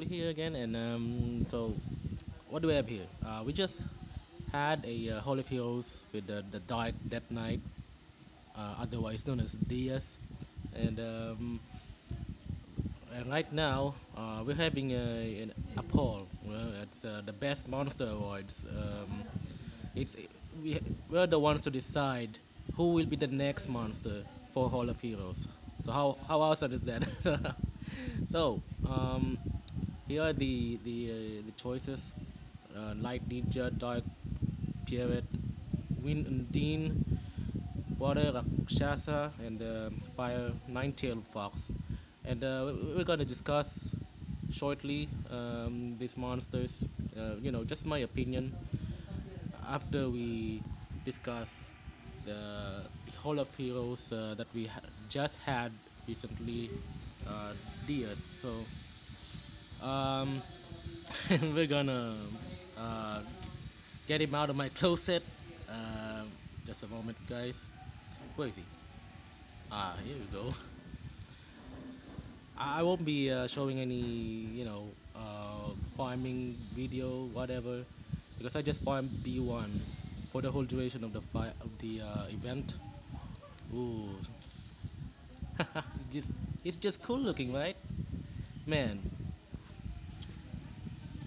Here again, and so what do we have here? We just had a Hall of Heroes with the Dark Death Knight, otherwise known as DS, and right now we're having a poll. It's the best monster awards. It's we, we're the ones to decide who will be the next monster for Hall of Heroes. So how awesome is that? so here are the choices: Light Ninja, Dark Pirate, Wind and Dean, Water Rakshasa, and Fire Nine-Tailed Fox. And we're gonna discuss shortly these monsters. Just my opinion after we discuss the Hall of Heroes that we just had recently, DS. So um, we're gonna uh, get him out of my closet. Just a moment, guys. Where is he? Here we go. I won't be showing any, farming video, whatever, because I just farmed B1 for the whole duration of the event. Ooh, just it's just cool looking, right, man?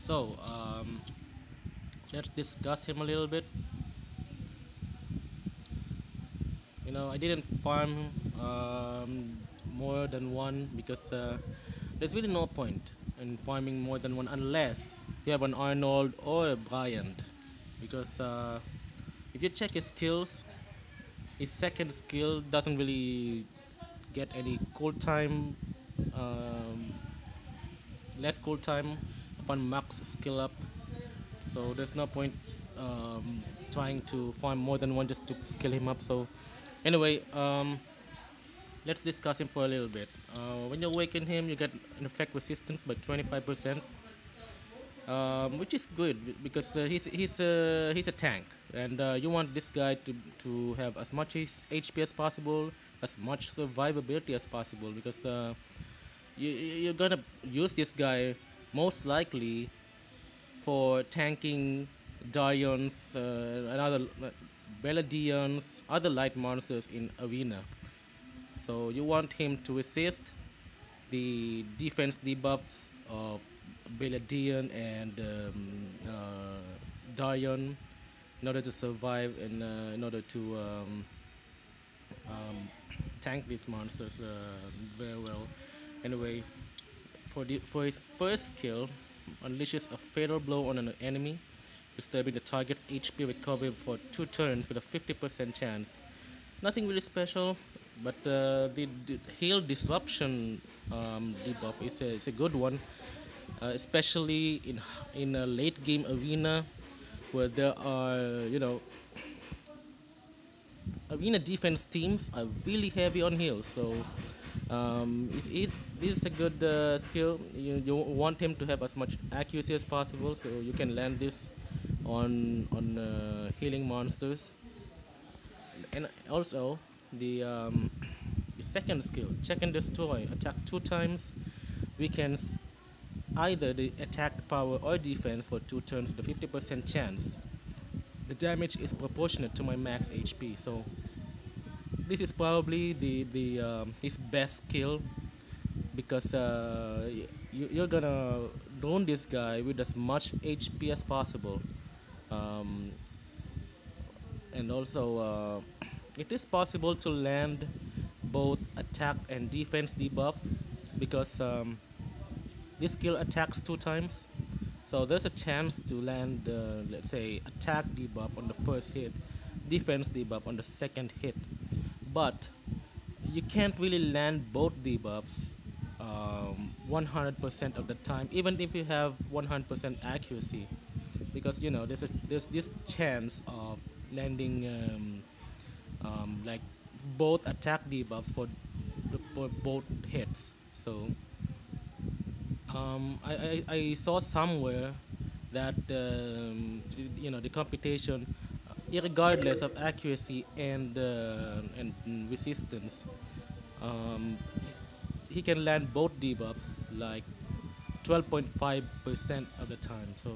So let's discuss him a little bit. I didn't farm more than one because there's really no point in farming more than one unless you have an Arnold or a Bryant. Because if you check his skills, his second skill doesn't really get any cool time, um, less cool time upon max skill up. So there's no point trying to farm more than one just to skill him up. So anyway, let's discuss him for a little bit. When you awaken him, you get an effect resistance by 25%, which is good because he's a tank, and you want this guy to have as much HP as possible, as much survivability as possible, because you're gonna use this guy most likely for tanking Darions and other Beladions, other light monsters in arena. So you want him to resist the defense debuffs of Beladion and Darion in order to survive and in order to um, tank these monsters very well. Anyway, for his first skill, unleashes a fatal blow on an enemy, disturbing the target's HP recovery for 2 turns with a 50% chance. Nothing really special, but the heal disruption debuff is a good one, especially in a late game arena where there are arena defense teams are really heavy on heals. So this is a good skill. You want him to have as much accuracy as possible, so you can land this on healing monsters. And also the second skill, check and destroy, attack 2 times, weakens either the attack power or defense for 2 turns with a 50% chance. The damage is proportionate to my max HP. So this is probably the his best skill, because you're gonna drone this guy with as much HP as possible. um, and also it is possible to land both attack and defense debuff, because this skill attacks 2 times, so there's a chance to land let's say attack debuff on the first hit, defense debuff on the second hit, but you can't really land both debuffs 100% of the time, even if you have 100% accuracy, because there's this chance of landing like both attack debuffs for both hits. So I saw somewhere that the computation, regardless of accuracy and resistance, um, he can land both debuffs, like 12.5% of the time. So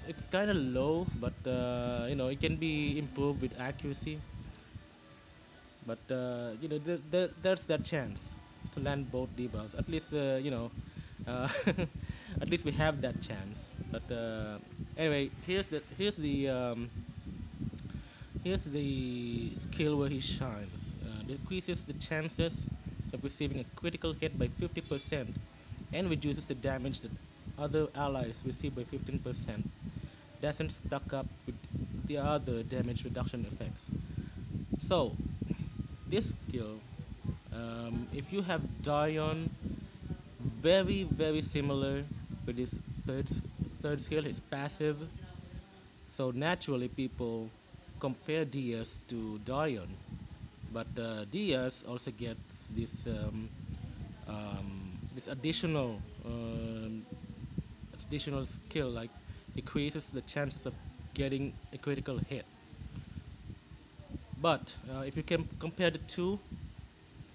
it's kind of low, but it can be improved with accuracy. But there's that chance to land both debuffs. At least uh, at least we have that chance. But anyway, here's the skill where he shines. Decreases the chances of receiving a critical hit by 50% and reduces the damage that other allies receive by 15%. Doesn't stack up with the other damage reduction effects. So, this skill, if you have Dion, very similar with his third skill, his passive. So naturally, people compare Diaz to Dion, but Diaz also gets this additional skill, like decreases the chances of getting a critical hit. But if you can compare the two,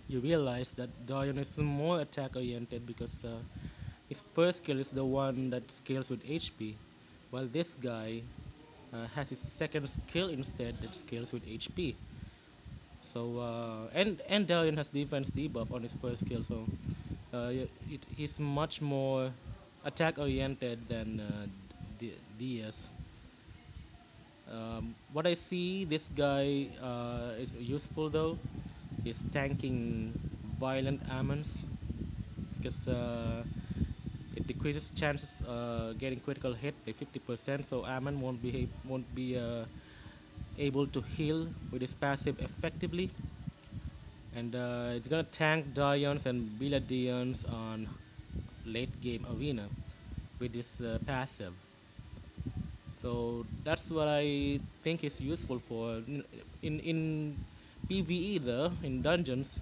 you realize that Dion is more attack oriented because his first skill is the one that scales with HP, while this guy has his second skill instead that scales with HP. So and Darian has defense debuff on his first skill, so he's much more attack oriented than DS. What I see this guy is useful though is tanking violent ammons because it decreases chances getting critical hit by 50%. So Ammon won't be able to heal with his passive effectively, and it's gonna tank Dions and Biladions on late game arena with this passive. So that's what I think is useful for in PVE though in dungeons.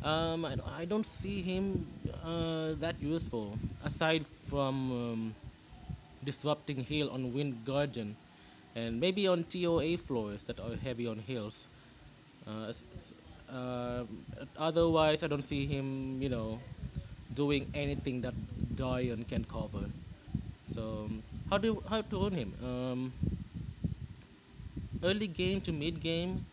I don't see him that useful aside from disrupting heal on Wind Guardian and maybe on TOA floors that are heavy on heals. Uh, s- s- uh, Otherwise, I don't see him, doing anything that Dion can cover. So, how to run him? Early game to mid game,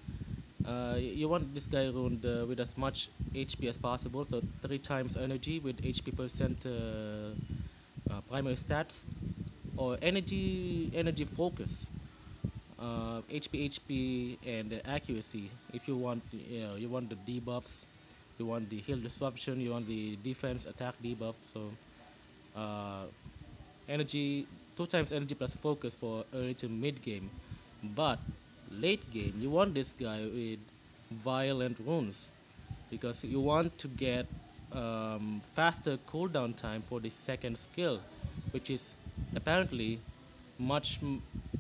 you want this guy run with as much HP as possible, so 3 times energy with HP percent primary stats, or energy focus, HP and accuracy. If you want the debuffs, you want the heal disruption, you want the defense attack debuff. So uh, energy 2 times energy plus focus for early to mid game, but late game you want this guy with violent runes because you want to get faster cooldown time for the second skill, which is apparently much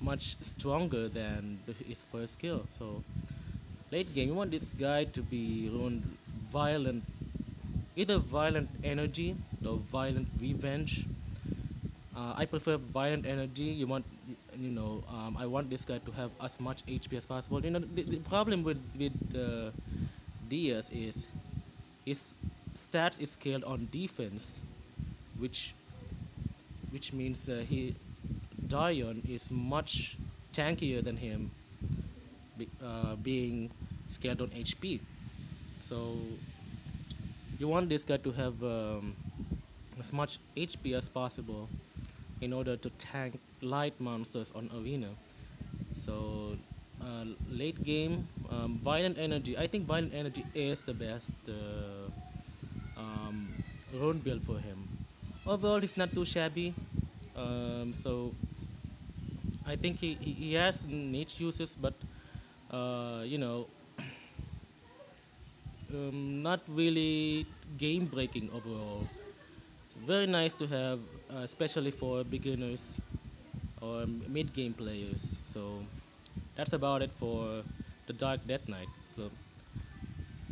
much stronger than his first skill. So late game, you want this guy to be run violent, either violent energy or violent revenge. I prefer violent energy. I want this guy to have as much HP as possible. The problem with Diaz is his stats is scaled on defense, which means he Dion is much tankier than him, being scaled on HP. So you want this guy to have as much HP as possible in order to tank light monsters on arena. So late game, violent energy. I think violent energy is the best rune build for him. Overall, he's not too shabby. So I think he has niche uses, but uh, you know, not really game breaking overall. It's very nice to have, especially for beginners or mid game players. So that's about it for the Dark Death Knight. So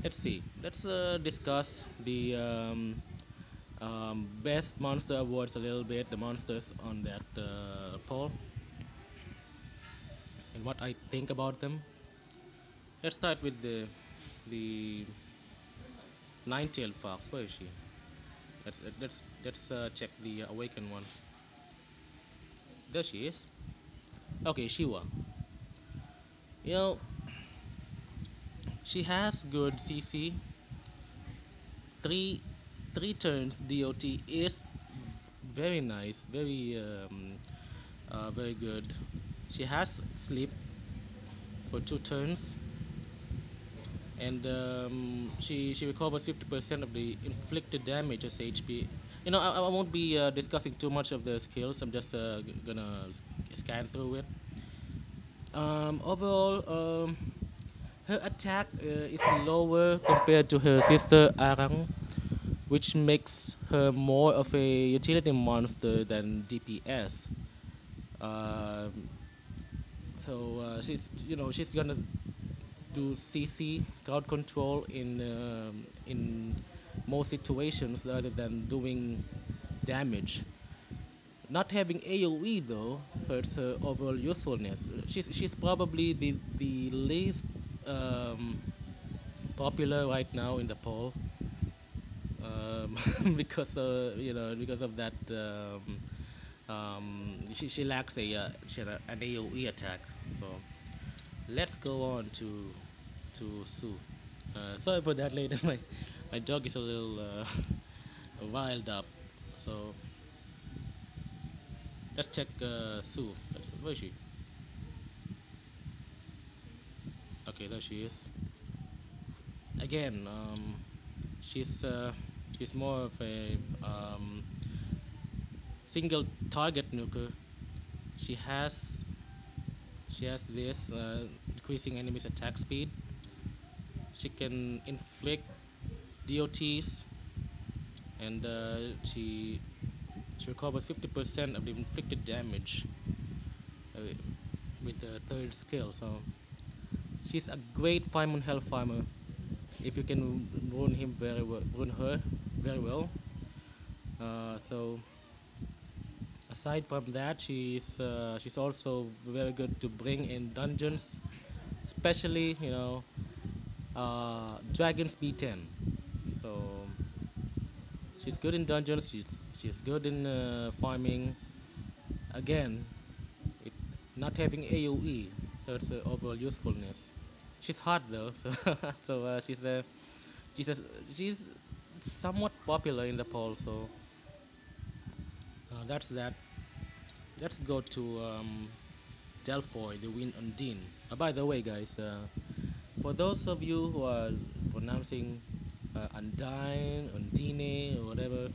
let's see. Let's discuss the best monster awards a little bit. The monsters on that poll and what I think about them. Let's start with the nine-tailed fox. Where is she? Let's check the awakened one. There she is. Okay, Shiva. You know, she has good CC. Three three turns DOT is very nice, very good. She has sleep for 2 turns, and she recovers 50% of the inflicted damage as HP. You know, I won't be discussing too much of the skills. I'm just gonna scan through it. Overall, her attack is lower compared to her sister Arang, which makes her more of a utility monster than DPS. Um, she's gonna do CC crowd control in most situations other than doing damage. Not having AOE though hurts her overall usefulness. She's probably the least um, popular right now in the poll, because of that. She lacks an AOE attack. So let's go on to Sue. Sorry for that, later. My dog is a little riled up. So let's check Sue. Where is she? Okay, there she is. Again, she's more of a single target nuker. She has she has this decreasing enemies attack speed. She can inflict DOTs, and she recovers 50% of the inflicted damage uh, with the third skill. So she's a great 5-man health farmer if you can run him very well, run her very well. So aside from that, she's also very good to bring in dungeons, especially dragons B10. So she's good in dungeons. She's good in farming. Again, it, not having AOE hurts her overall usefulness. She's hot though, so she's a, she's somewhat popular in the poll. So that's that. Let's go to Delphoy, the Wind Undine. By the way, guys, for those of you who are pronouncing Undine, Undine, or whatever,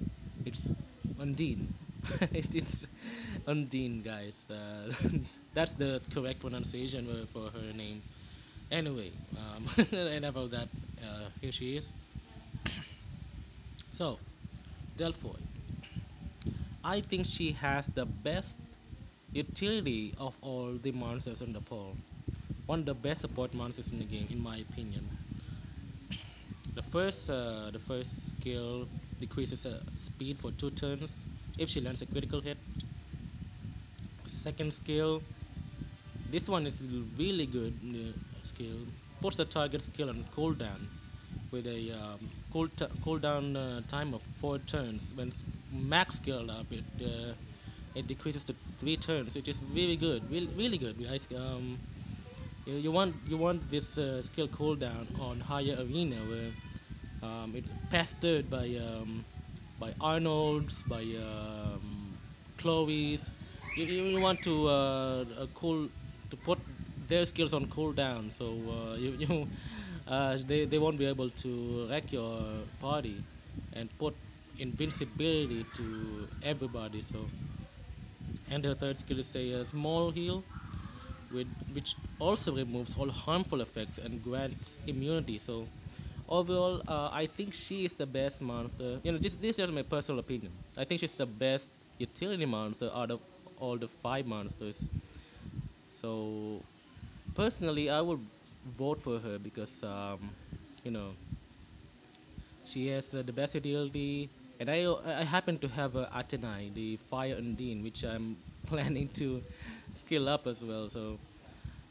it's Undine. It's Undine, guys. That's the correct pronunciation for her name. Anyway, enough of that. Here she is. So, Delphoy. I think she has the best utility of all the monsters in the pool. One of the best support monsters in the game, in my opinion. The first skill decreases speed for 2 turns if she lands a critical hit. Second skill, this one is really good skill. Puts the target skill on cooldown with a cooldown time of 4 turns. When it's max skill up, it decreases to 3 turns, which is really good, really good. You want this skill cooldown on higher arena where it pestered by Arnold's, by Chloe's. You want to to put their skills on cooldown, so they won't be able to wreck your party and put invincibility to everybody. So, and the third skill is a small heal, which also removes all harmful effects and grants immunity. So overall, I think she is the best monster. This is my personal opinion. I think she's the best utility monster out of all the 5 monsters. So personally, I will vote for her because you know she has the best utility, and I happen to have Atenai, the Fire Undine, which I'm planning to skill up as well. So,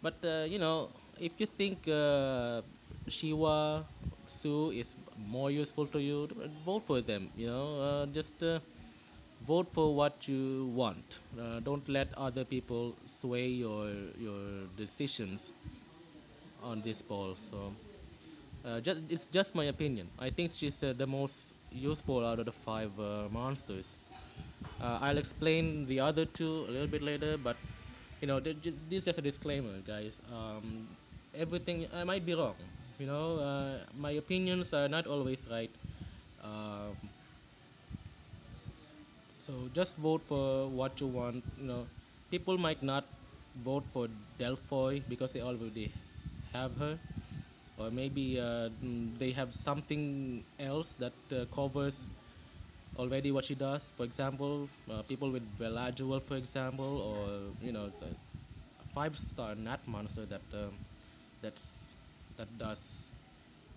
but if you think Shiva Sue is more useful to you, vote for them. Just vote for what you want. Don't let other people sway your decisions on this poll. So it's just my opinion. I think she's the most useful out of the five monsters. I'll explain the other two a little bit later, but this is just a disclaimer, guys. Everything I might be wrong. My opinions are not always right. Um, so just vote for what you want. People might not vote for Delphi because they already have her, or maybe they have something else that covers already what she does. For example, people with Velajuel, for example, or it's a five-star Nat monster that's that does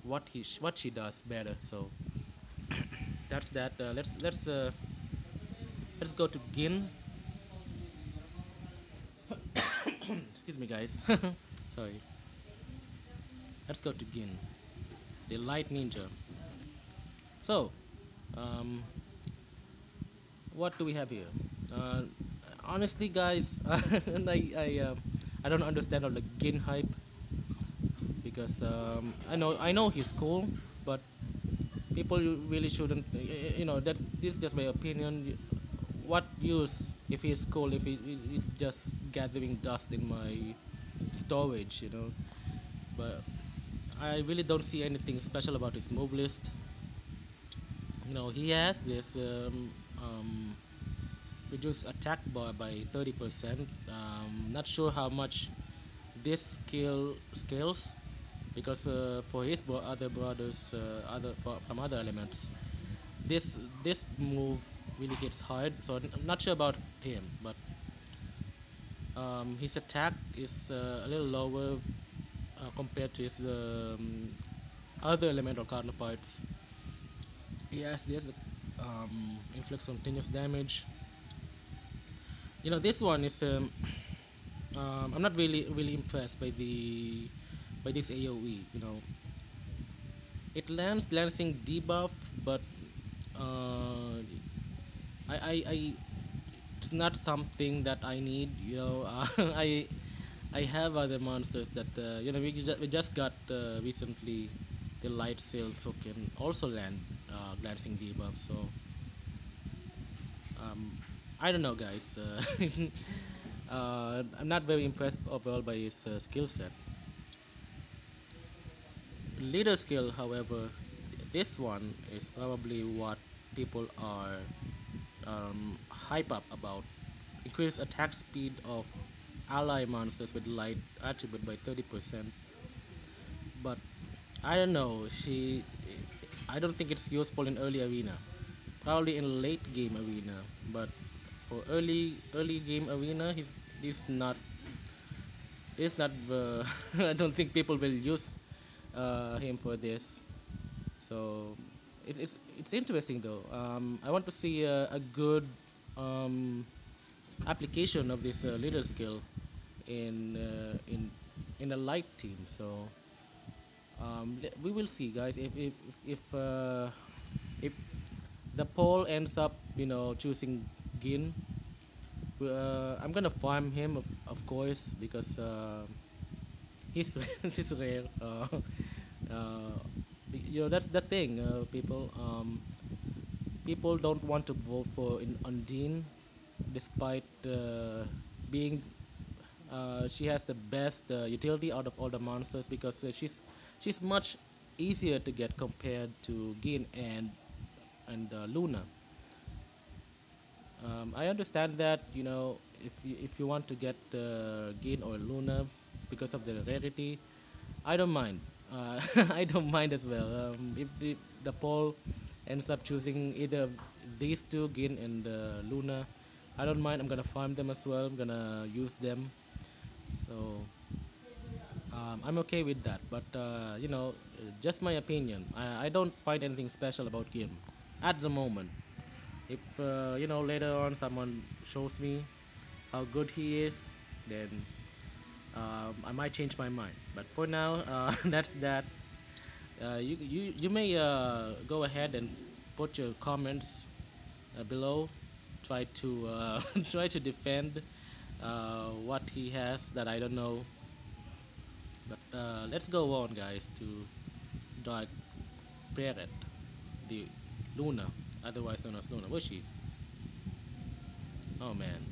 what she does better. So that's that. Let's go to Gin. Excuse me, guys. Sorry. Let's go to Gin, the light ninja. So, um, what do we have here? Honestly, guys, I don't understand all the Gin hype because I know he's cool, but people really shouldn't. This is just my opinion. What use if he's cool if he's just gathering dust in my storage? But I really don't see anything special about his move list. He has this reduce attack bar by 30%. Not sure how much this skill scales because for his other brothers, from other elements, this move really hits hard. So I'm not sure about him, but his attack is a little lower compared to his other elemental counterparts. Yes, there's inflicts continuous damage. This one is I'm not really impressed by this AOE. It lands glancing debuff, but uh, I it's not something that I need. I have other monsters that we just got recently. The light sail can also land glancing debuff. So um, I don't know, guys. I'm not very impressed overall by his skill set. Leader skill, however, this one is probably what people are hype up about. Increase attack speed of ally monsters with light attribute by 30%. But I don't know. I don't think it's useful in early arena. Probably in late game arena, but for early game arena, he's not. It's not. I don't think people will use him for this. So it's interesting though. I want to see a good um, application of this leader skill in in a light team. So we will see, guys. If the poll ends up, choosing Gin, I'm gonna farm him, of course, because he's he's rare. Uh, that's the thing. People don't want to vote for in Undine, despite being she has the best utility out of all the monsters because she's much easier to get compared to Gin and Luna. I understand that if you want to get Gin or Luna because of the rarity, I don't mind. I don't mind as well. If the poll ends up choosing either these two, Gin and Luna, I don't mind. I'm gonna farm them as well. I'm gonna use them. So I'm okay with that. But just my opinion. I don't find anything special about Gin at the moment. If later on someone shows me how good he is, then I might change my mind. But for now, that's that. You may go ahead and put your comments below. Try to try to defend what he has that I don't know. But let's go on, guys, to Dark Parrot, the Luna, otherwise known as Luna. Where's she? Oh man.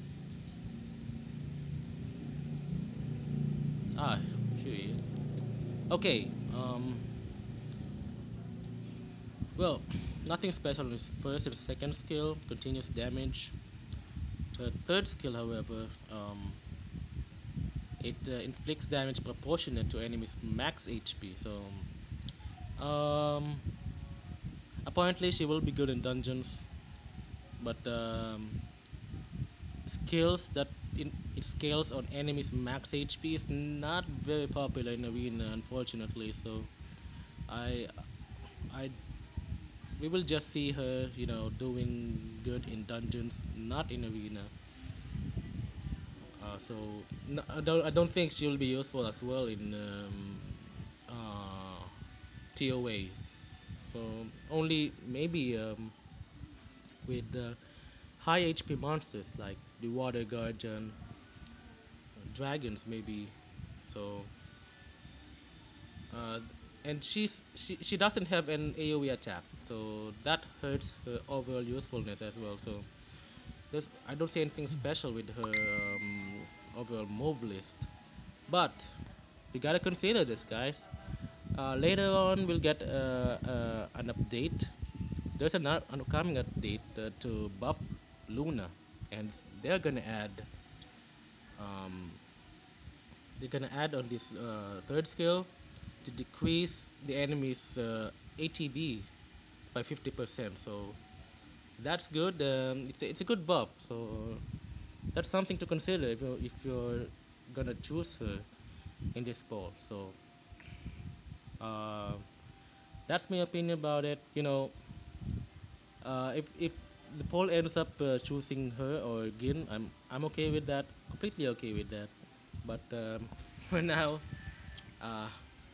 Ah, here he is. Okay. Well, nothing special on his first and second skill. Continuous damage. The third skill, however, it inflicts damage proportionate to enemies' max HP. So, um, apparently, she will be good in dungeons, but skills that it scales on enemies' max HP is not very popular in arena, unfortunately. So, I, I, we will just see her, doing good in dungeons, not in arena. So I don't think she'll be useful as well in TOA. So only maybe with high HP monsters like the Water Guardian, dragons maybe. So uh, and she doesn't have an AOE attack, so that hurts her overall usefulness as well. So I don't see anything special with her overall move list. But you gotta consider this, guys. Later on, we'll get an update. There's an upcoming update to buff Luna, and they're gonna add um, on this third skill to decrease the enemy's ATB by 50%. So that's good. It's a good buff. So that's something to consider if you're gonna choose her in this poll. So uh, that's my opinion about it. If the poll ends up choosing her or Gin, I'm okay with that. Completely okay with that. But for now, uh,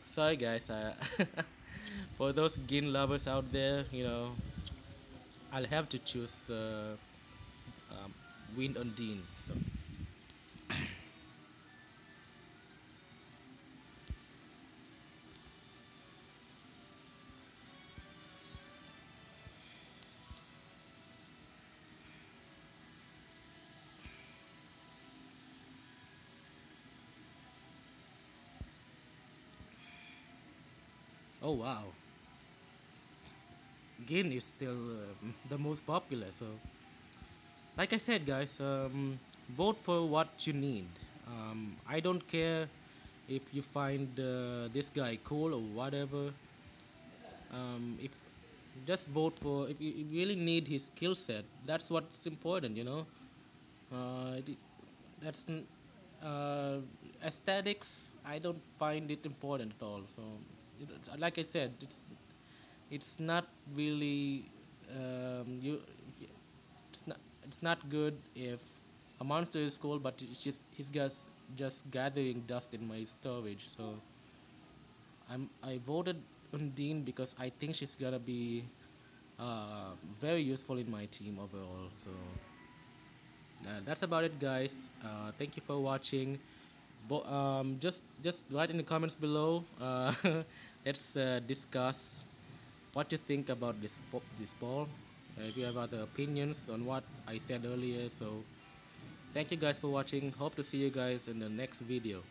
sorry guys. For those Gin lovers out there, I'll have to choose um, Wind on Dean. So oh wow, Gin is still the most popular. So like I said, guys, vote for what you need. I don't care if you find this guy cool or whatever. If just vote for if you really need his skill set. That's what's important. Uh, it- that's aesthetics. I don't find it important at all. So, like I said, it's not really you it's not good if a monster is cool but he's just gathering dust in my storage. So I voted on Dean because I think she's gonna be very useful in my team overall. So that's about it, guys. Thank you for watching. Just write in the comments below. Let's discuss what you think about this poll. If you have other opinions on what I said earlier. So thank you guys for watching. Hope to see you guys in the next video.